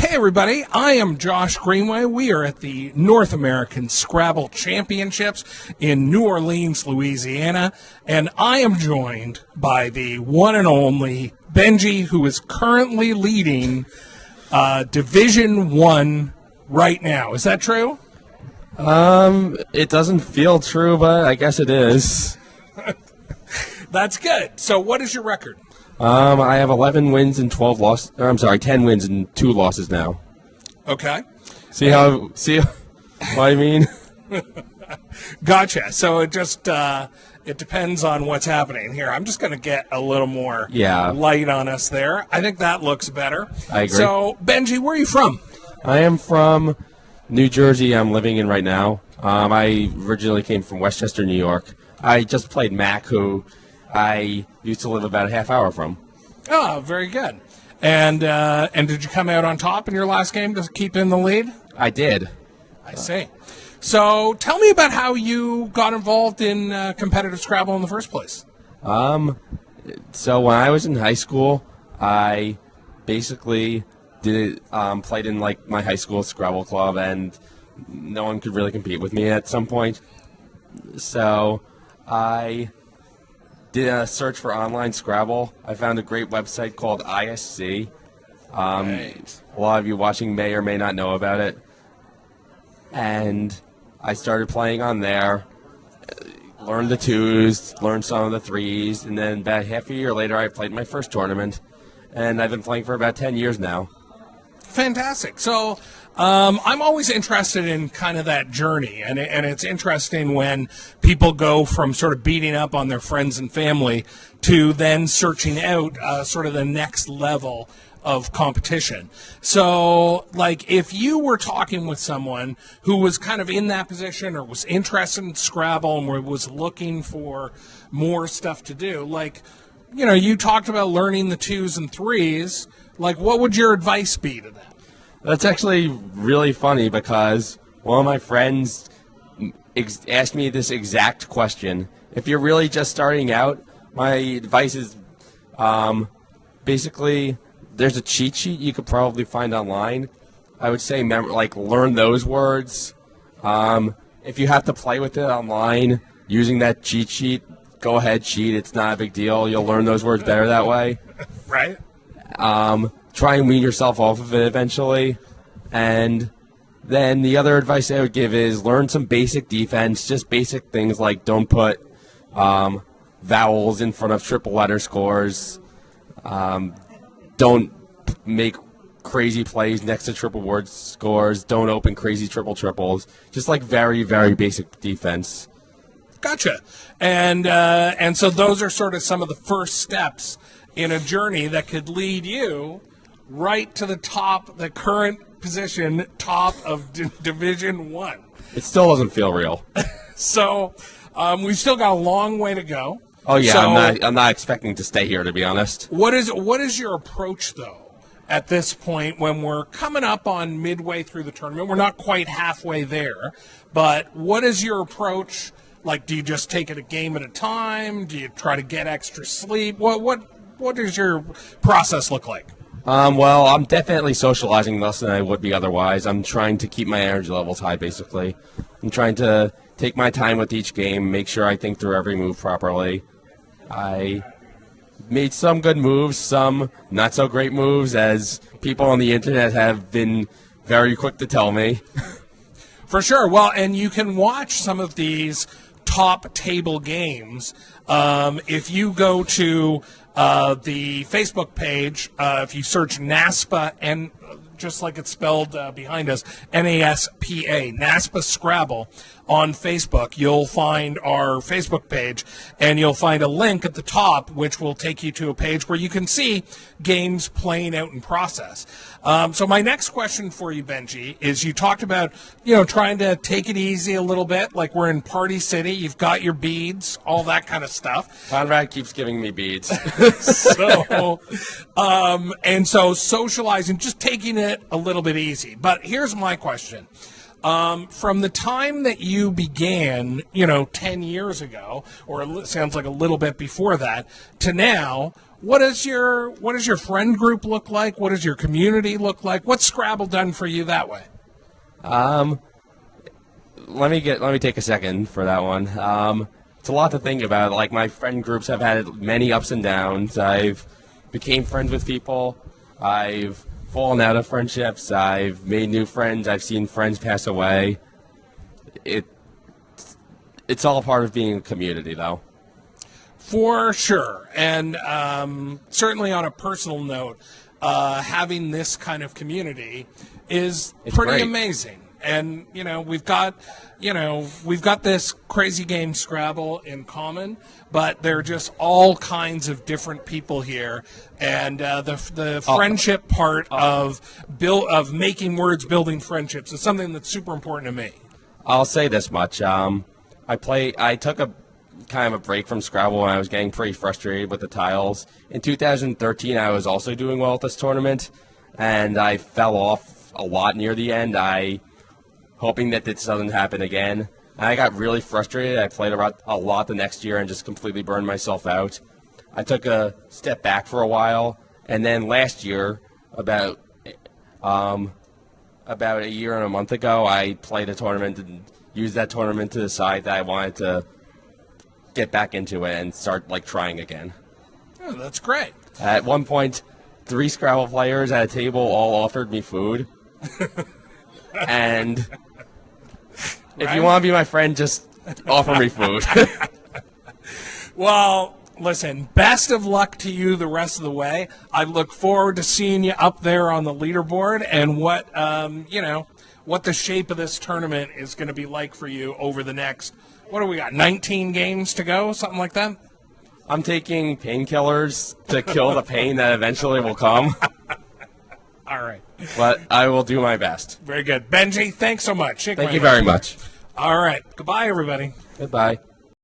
Hey everybody, I am Josh Greenway. We are at the North American SCRABBLE Championships in New Orleans, Louisiana, and I am joined by the one and only Benji, who is currently leading Division 1 right now. Is that true? It doesn't feel true, but I guess it is. That's good. So what is your record? I have 11 wins and 12 losses. I'm sorry, 10 wins and 2 losses now. Okay. See what I mean? Gotcha. So it just it depends on what's happening here. I'm just going to get a little more light on us there. I think that looks better. I agree. So, Benji, where are you from? I am from New Jersey. I'm living in right now. I originally came from Westchester, New York. I just played Mac, who I used to live about a half hour from. Oh, very good. And did you come out on top in your last game to keep in the lead? I did. I see. So tell me about how you got involved in competitive Scrabble in the first place. So when I was in high school, I basically played in like my high school Scrabble club, and no one could really compete with me at some point. So I did a search for online Scrabble. I found a great website called ISC. Right. A lot of you watching may or may not know about it. And I started playing on there, learned the twos, learned some of the threes, and then about half a year later I played my first tournament. And I've been playing for about 10 years now. Fantastic. So I'm always interested in kind of that journey, and it's interesting when people go from sort of beating up on their friends and family to then searching out sort of the next level of competition. So, like, if you were talking with someone who was kind of in that position or was interested in Scrabble and was looking for more stuff to do, like, you know, you talked about learning the twos and threes, like, what would your advice be to them? That's actually really funny because one of my friends asked me this exact question. If you're really just starting out, my advice is basically there's a cheat sheet you could probably find online. I would say learn those words. If you have to play with it online using that cheat sheet, go ahead, cheat. It's not a big deal. You'll learn those words better that way. Right. Try and wean yourself off of it eventually. And then the other advice I would give is learn some basic defense, just basic things like don't put vowels in front of triple letter scores. Don't make crazy plays next to triple word scores. Don't open crazy triples. Just like very, very basic defense. Gotcha. And so those are sort of some of the first steps in a journey that could lead you right to the top, the current position, top of Division 1. It still doesn't feel real. So we've still got a long way to go. Oh yeah, so, I'm not expecting to stay here, to be honest. What is your approach though at this point when we're coming up on midway through the tournament? We're not quite halfway there, but what is your approach? Like, do you just take it a game at a time? Do you try to get extra sleep? What does your process look like? Well, I'm definitely socializing less than I would be otherwise. I'm trying to keep my energy levels high, basically. I'm trying to take my time with each game, make sure I think through every move properly. I made some good moves, some not so great moves, as people on the internet have been very quick to tell me. For sure. Well, and you can watch some of these top table games if you go to the Facebook page. If you search NASPA, and just like it's spelled behind us, NASPA, NASPA SCRABBLE on Facebook, you'll find our Facebook page, and you'll find a link at the top which will take you to a page where you can see games playing out in process. So my next question for you, Benji, is you talked about, trying to take it easy a little bit, like we're in Party City, you've got your beads, all that kind of stuff. Conrad keeps giving me beads. So socializing, just taking it a little bit easy. But here's my question. From the time that you began, 10 years ago, or it sounds like a little bit before that, to now, what does your friend group look like? What does your community look like? What's Scrabble done for you that way? Let me take a second for that one. It's a lot to think about. Like, my friend groups have had many ups and downs. I've became friends with people. I've fallen out of friendships. I've made new friends. I've seen friends pass away. It's all part of being a community, though. For sure. And certainly on a personal note, having this kind of community is pretty great. Amazing. And, we've got this crazy game Scrabble in common, but there are just all kinds of different people here. And the friendship part of making words, building friendships is something that's super important to me. I'll say this much. I took a kind of a break from Scrabble when I was getting pretty frustrated with the tiles. In 2013, I was also doing well at this tournament, and I fell off a lot near the end. Hoping that this doesn't happen again. And I got really frustrated. I played a lot the next year and just completely burned myself out. I took a step back for a while, and then last year, about a year and a month ago, I played a tournament and used that tournament to decide that I wanted to get back into it and start trying again. Oh, that's great. At one point, 3 Scrabble players at a table all offered me food. And if you want to be my friend, just offer me food. Well, listen, best of luck to you the rest of the way. I look forward to seeing you up there on the leaderboard and what the shape of this tournament is going to be like for you over the next, what do we got, 19 games to go, something like that? I'm taking painkillers to kill the pain that eventually will come. All right. But I will do my best. Very good. Benji, thanks so much. Thank you very much. All right. Goodbye, everybody. Goodbye.